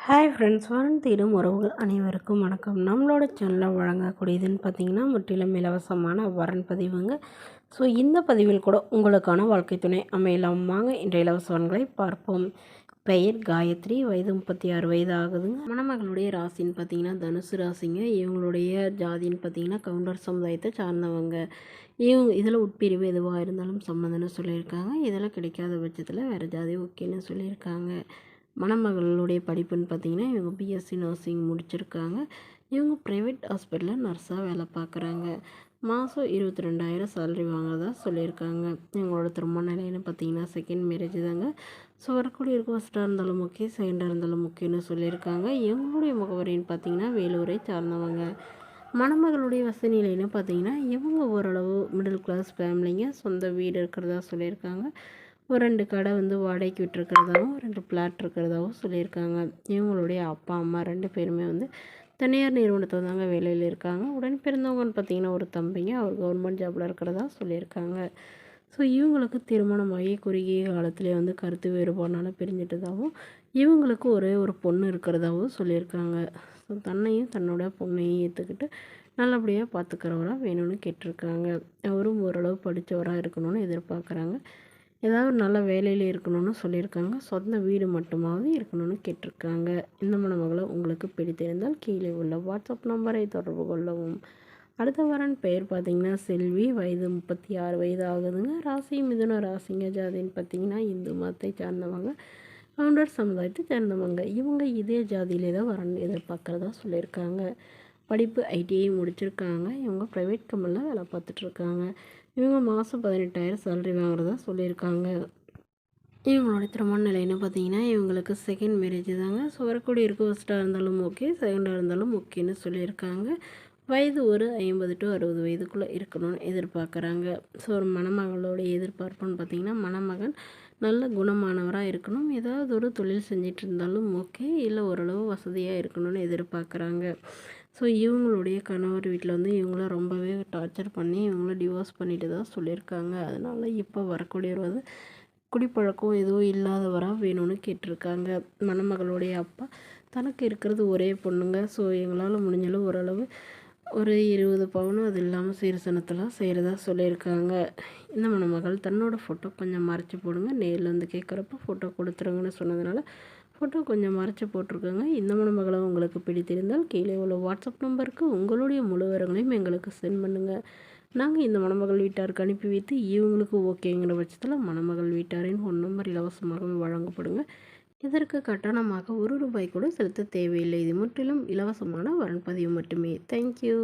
Hi friends, வரன் தேடும் உறவுகள் அனைவருக்கும் வணக்கம். நம்மளோட சேனலில் வழங்கக்கூடியதுன்னு பார்த்தீங்கன்னா முற்றிலும் இலவசமான வரன் பதிவுங்க. ஸோ இந்த பதிவில் கூட உங்களுக்கான வாழ்க்கை துணை அமையலாம். வாங்க இன்றைய இலவச வரன்களை பார்ப்போம். பெயர் காயத்ரி, வயது 36 வயது ஆகுதுங்க. மணமகளுடைய ராசின்னு பார்த்தீங்கன்னா தனுசு ராசிங்க. இவங்களுடைய ஜாதின்னு பார்த்தீங்கன்னா கவுண்டர் சமுதாயத்தை சார்ந்தவங்க. இதில் உட்பிரிவு எதுவாக இருந்தாலும் சம்மந்தம்னு சொல்லியிருக்காங்க. இதெல்லாம் கிடைக்காத பட்சத்தில் வேறு ஜாதி ஓகேன்னு சொல்லியிருக்காங்க. மணமகளுடைய படிப்புன்னு பார்த்தீங்கன்னா இவங்க பிஎஸ்சி நர்சிங் முடிச்சிருக்காங்க. இவங்க ப்ரைவேட் ஹாஸ்பிட்டலில் நர்ஸாக வேலை பார்க்குறாங்க. மாதம் 22,000 சேலரி வாங்குறதா சொல்லியிருக்காங்க. இவங்களோட திருமண நிலைன்னு பார்த்தீங்கன்னா செகண்ட் மேரேஜ் தாங்க. ஸோ வரக்கூடிய இருக்க ஃபஸ்ட்டாக இருந்தாலும் ஓகே, செகண்டாக இருந்தாலும் ஓகேன்னு சொல்லியிருக்காங்க. இவங்களுடைய முகவரின்னு பார்த்தீங்கன்னா வேலூரை சார்ந்தவங்க. மணமகளுடைய வசதி நிலைன்னு பார்த்தீங்கன்னா இவங்க ஓரளவு மிடில் கிளாஸ் ஃபேமிலிங்க. சொந்த வீடு இருக்கிறதா சொல்லியிருக்காங்க. ஒரு 2 கடை வாடகைக்கு விட்டுருக்கிறதாகவும் 2 பிளாட் இருக்கிறதாகவும் சொல்லியிருக்காங்க. இவங்களுடைய அப்பா அம்மா 2 பேருமே தனியார் நிறுவனத்தில் தாங்க வேலையில் இருக்காங்க. உடன் பிறந்தவங்கன்னு பார்த்தீங்கன்னா ஒரு தம்பிங்க, அவர் கவர்மெண்ட் ஜாபில் இருக்கிறதா சொல்லியிருக்காங்க. ஸோ இவங்களுக்கு திருமணமாகி குறுகிய காலத்திலே கருத்து வேறுபாடுனால பிரிஞ்சிட்டதாகவும் இவங்களுக்கு ஒரே ஒரு பொண்ணு இருக்கிறதாகவும் சொல்லியிருக்காங்க. ஸோ தன்னையும் தன்னோட பொண்ணையும் ஏற்றுக்கிட்டு நல்லபடியாக பார்த்துக்கிறவராக வேணும்னு கேட்டிருக்காங்க. அவரும் ஓரளவு படித்தவராக இருக்கணும்னு எதிர்பார்க்குறாங்க. ஏதாவது ஒரு நல்ல வேலையில் இருக்கணும்னு சொல்லியிருக்காங்க. சொந்த வீடு மட்டுமாவது இருக்கணும்னு கேட்டிருக்காங்க. இந்த மணமகளை உங்களுக்கு பிடித்திருந்தால் கீழே உள்ள வாட்ஸ்அப் நம்பரை தொடர்பு கொள்ளவும். அடுத்த வரன் பெயர் பார்த்திங்கன்னா செல்வி, வயது 36 வயது ஆகுதுங்க. ராசி மிதுன ராசிங்க. ஜாதின்னு பார்த்திங்கன்னா இந்து மதத்தை சார்ந்தவங்க, கவுண்டர் சமுதாயத்தை சேர்ந்தவங்க. இவங்க இதே ஜாதியிலே தான் வரன் எதிர்பார்க்குறதா சொல்லியிருக்காங்க. படிப்பு ஐடிஐ முடிச்சிருக்காங்க. இவங்க ப்ரைவேட் கம்பெனியில் வேலை பார்த்துட்ருக்காங்க. இவங்க மாதம் 18,000 சேலரி வாங்குறதா சொல்லியிருக்காங்க. இவங்களோட திருமண நிலைன்னு பார்த்தீங்கன்னா இவங்களுக்கு செகண்ட் மேரேஜ் தாங்க. ஸோ வரக்கூடிய இருக்க ஃபஸ்ட்டாக இருந்தாலும் ஓகே, செகண்டாக இருந்தாலும் ஓகேன்னு சொல்லியிருக்காங்க. வயது ஒரு 50 to 60 வயதுக்குள்ளே இருக்கணும்னு எதிர்பார்க்குறாங்க. ஸோ ஒரு மணமகளோடைய எதிர்பார்ப்புன்னு பார்த்திங்கன்னா மணமகன் நல்ல குணமானவராக இருக்கணும். ஏதாவது ஒரு தொழில் செஞ்சிட்டு இருந்தாலும் ஓகே, இல்லை ஓரளவு வசதியாக இருக்கணும்னு எதிர்பார்க்குறாங்க. ஸோ இவங்களுடைய கணவர் வீட்டில் இவங்கள ரொம்பவே டார்ச்சர் பண்ணி இவங்கள டிவோர்ஸ் பண்ணிட்டு தான் சொல்லியிருக்காங்க. அதனால் இப்போ வரக்கூடியவர் குடிப்பழக்கம் எதுவும் இல்லாதவராக வேணும்னு கேட்டிருக்காங்க. மணமகளுடைய அப்பா தனக்கு இருக்கிறது ஒரே பொண்ணுங்க. ஸோ எங்களால் முடிஞ்சளவு ஓரளவு ஒரு 20 பவுன் அது இல்லாமல் சீர்சனத்தெல்லாம் செய்கிறதா சொல்லியிருக்காங்க. இந்த மணமகள் தன்னோட ஃபோட்டோ கொஞ்சம் மறைச்சி போடுங்க, நேரில் கேட்குறப்ப ஃபோட்டோ கொடுத்துருங்கன்னு சொன்னதுனால ஃபோட்டோ கொஞ்சம் மறைச்சி போட்டிருக்கோங்க. இந்த மணமகளை உங்களுக்கு பிடித்திருந்தால் கீழே உள்ள வாட்ஸ்அப் நம்பருக்கு உங்களுடைய முழு விவரங்களையும் எங்களுக்கு சென்ட் பண்ணுங்கள். நாங்கள் இந்த மணமகள் வீட்டாருக்கு அனுப்பி வைத்து இவங்களுக்கு ஓகேங்கிற பட்சத்தில் மணமகள் வீட்டாரின் ஃபோன் நம்பர் இலவசமாகவே வழங்கப்படுங்க. இதற்கு கட்டணமாக 1 ரூபாய் கூட செலுத்த தேவையில்லை. இது முற்றிலும் இலவசமான வரன் பதிவு மட்டுமே. தேங்க்யூ.